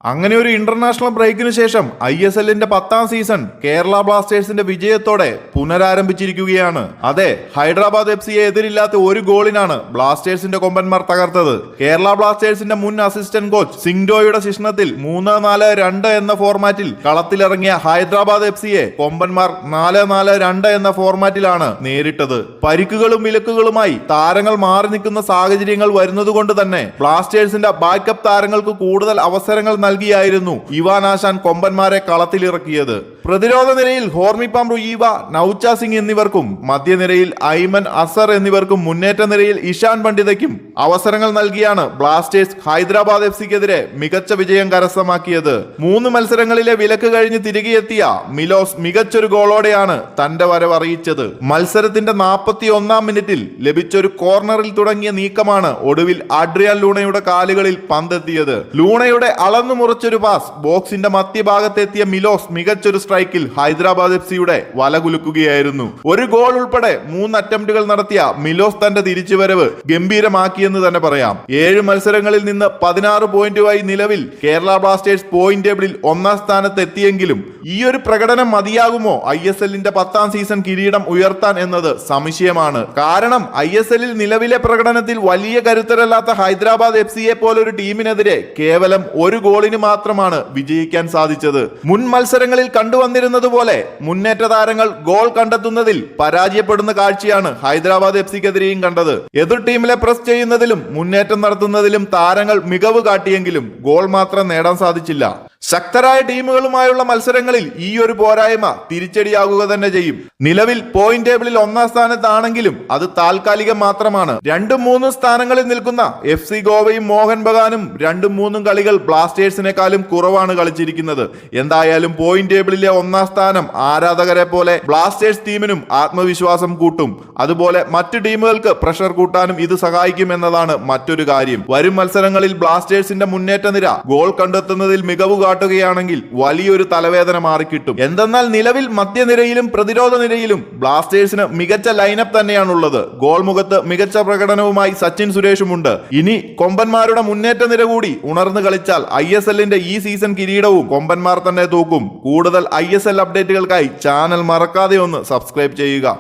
അങ്ങനെ ഒരു ഇന്റർനാഷണൽ ബ്രേക്കിന് ശേഷം ISLന്റെ 10ാം സീസൺ കേരള ബ്ലാസ്റ്റേഴ്സിന്റെ വിജയത്തോടെ പുനരാരംഭിച്ചിരിക്കുകയാണ്. അതെ, ഹൈദരാബാദ് FCയെ എതിരില്ലാത്ത ഒരു ഗോളിനാണ് ബ്ലാസ്റ്റേഴ്സിന്റെ കൊമ്പന്മാർ തകർത്തത്. കേരള ബ്ലാസ്റ്റേഴ്സിന്റെ മുൻ അസിസ്റ്റന്റ് കോച്ച് സിംഗ്ഡോയുടെ ശിക്ഷണത്തിൽ 3-4-2 എന്ന ഫോർമാറ്റിൽ കളത്തിലിറങ്ങിയ ഹൈദരാബാദ് FCയെ കൊമ്പന്മാർ 4-4-2 എന്ന ഫോർമാറ്റിലാണ് നേരിട്ടത്. പരിക്കുകളും വിലക്കുകളുമായി താരങ്ങൾ മാറി നിൽക്കുന്ന സാഹചര്യങ്ങൾ വരുന്നതുകൊണ്ട് തന്നെ ബ്ലാസ്റ്റേഴ്സിന്റെ ബാക്കപ്പ് താരങ്ങൾക്ക് കൂടുതൽ അവസരങ്ങൾ നൽകിയായിരുന്നു ഇവാൻ ആശാൻ കൊമ്പന്മാരെ കളത്തിലിറക്കിയത്. പ്രതിരോധ നിരയിൽ ഹോർമിപ്പാം റുയീവ, നൌച്ച സിംഗ് എന്നിവർക്കും മധ്യനിരയിൽ ഐമൻ അസർ എന്നിവർക്കും മുന്നേറ്റ നിരയിൽ ഇഷാൻ പണ്ഡിതയ്ക്കും അവസരങ്ങൾ നൽകിയാണ് ബ്ലാസ്റ്റേഴ്സ് ഹൈദരാബാദ് FCക്കെതിരെ മികച്ച വിജയം കരസ്ഥമാക്കിയത്. 3 മത്സരങ്ങളിലെ വിലക്ക് കഴിഞ്ഞ് തിരികെ എത്തിയ മിലോസ് മികച്ചൊരു ഗോളോടെയാണ് തന്റെ വരവ് അറിയിച്ചത്. മത്സരത്തിന്റെ 41ാം മിനിറ്റിൽ ലഭിച്ചൊരു കോർണറിൽ തുടങ്ങിയ നീക്കമാണ് ഒടുവിൽ അഡ്രിയാൻ ലൂണയുടെ കാലുകളിൽ പന്തെത്തിയത്. ലൂണയുടെ അളന്നു മുറിച്ചൊരു പാസ് ബോക്സിന്റെ മധ്യഭാഗത്തെത്തിയ മിലോസ് മികച്ചൊരു സ്ട്രൈക്കിൽ ഹൈദരാബാദ് FCയുടെ വല കുലുക്കുകയായിരുന്നു. ഒരു ഗോൾ ഉൾപ്പെടെ 3 അറ്റംപ്റ്റുകൾ നടത്തിയ മിലോസ് തന്റെ തിരിച്ചുവരവ് ഗംഭീരമാക്കിയെന്ന് തന്നെ പറയാം. 7 മത്സരങ്ങളിൽ നിന്ന് 16 പോയിന്റുമായി നിലവിൽ കേരള ബ്ലാസ്റ്റേഴ്സ് പോയിന്റ് ടേബിളിൽ 1ാം സ്ഥാനത്ത് എത്തിയെങ്കിലും ഈ ഒരു പ്രകടനം മതിയാകുമോ ISLന്റെ 10ാം സീസൺ കിരീടം ഉയർത്താൻ എന്നത് സംശയമാണ്. കാരണം ISLൽ നിലവിലെ പ്രകടനത്തിൽ വലിയ കരുത്തരല്ലാത്ത ഹൈദരാബാദ് FCയെ പോലൊരു ടീമിനെതിരെ കേവലം ഒരു ഗോളിന് മാത്രമാണ് വിജയിക്കാൻ സാധിച്ചത്. മുൻ മത്സരങ്ങളിൽ കണ്ടുവന്നിരുന്നത് പോലെ മുന്നേറ്റ താരങ്ങൾ ഗോൾ കണ്ടെത്തുന്നതിൽ പരാജയപ്പെടുന്ന കാഴ്ചയാണ് ഹൈദരാബാദ് FCക്കെതിരെയും കണ്ടത്. എതിർ ടീമിലെ പ്രസ് ചെയ്യുന്നതിലും മുന്നേറ്റം നടത്തുന്നതിലും താരങ്ങൾ മികവ് കാട്ടിയെങ്കിലും ഗോൾ മാത്രം നേടാൻ സാധിച്ചില്ല. ശക്തരായ ടീമുകളുമായുള്ള മത്സരങ്ങളിൽ ഈ ഒരു പോരായ്മ തിരിച്ചടിയാകുക തന്നെ ചെയ്യും. നിലവിൽ പോയിന്റ് ടേബിളിൽ 1ാം സ്ഥാനത്താണെങ്കിലും അത് താൽക്കാലികം മാത്രമാണ്. 2-3 സ്ഥാനങ്ങളിൽ നിൽക്കുന്ന FC ഗോവയും മോഹൻ ബഗാനും 2-3 കളികൾ ബ്ലാസ്റ്റേഴ്സിനെക്കാളും കുറവാണ് കളിച്ചിരിക്കുന്നത്. എന്തായാലും പോയിന്റ് ടേബിളിലെ 1ാം സ്ഥാനം ആരാധകരെ പോലെ ബ്ലാസ്റ്റേഴ്സ് ടീമിനും ആത്മവിശ്വാസം കൂട്ടും. അതുപോലെ മറ്റു ടീമുകൾക്ക് പ്രഷർ കൂട്ടാനും ഇത് സഹായിക്കും എന്നതാണ് മറ്റൊരു കാര്യം. വരും മത്സരങ്ങളിൽ ബ്ലാസ്റ്റേഴ്സിന്റെ മുന്നേറ്റ നിര ഗോൾ കണ്ടെത്തുന്നതിൽ മികവ് കാട്ടുകയാണെങ്കിൽ വലിയൊരു തലവേദന മാറിക്കിട്ടും. എന്തെന്നാൽ നിലവിൽ മധ്യനിരയിലും പ്രതിരോധ നിരയിലും ബ്ലാസ്റ്റേഴ്സിന് മികച്ച ലൈനപ്പ് തന്നെയാണുള്ളത്. ഗോൾ മുഖത്ത് മികച്ച പ്രകടനവുമായി സച്ചിൻ സുരേഷുമുണ്ട്. ഇനി കൊമ്പന്മാരുടെ മുന്നേറ്റ നിര കൂടി ഉണർന്നു കളിച്ചാൽ ISLന്റെ ഈ സീസൺ കിരീടവും കൊമ്പന്മാർ തന്നെ തൂക്കും. കൂടുതൽ ISL അപ്ഡേറ്റുകൾക്കായി ചാനൽ മറക്കാതെ ഒന്ന് സബ്സ്ക്രൈബ് ചെയ്യുക.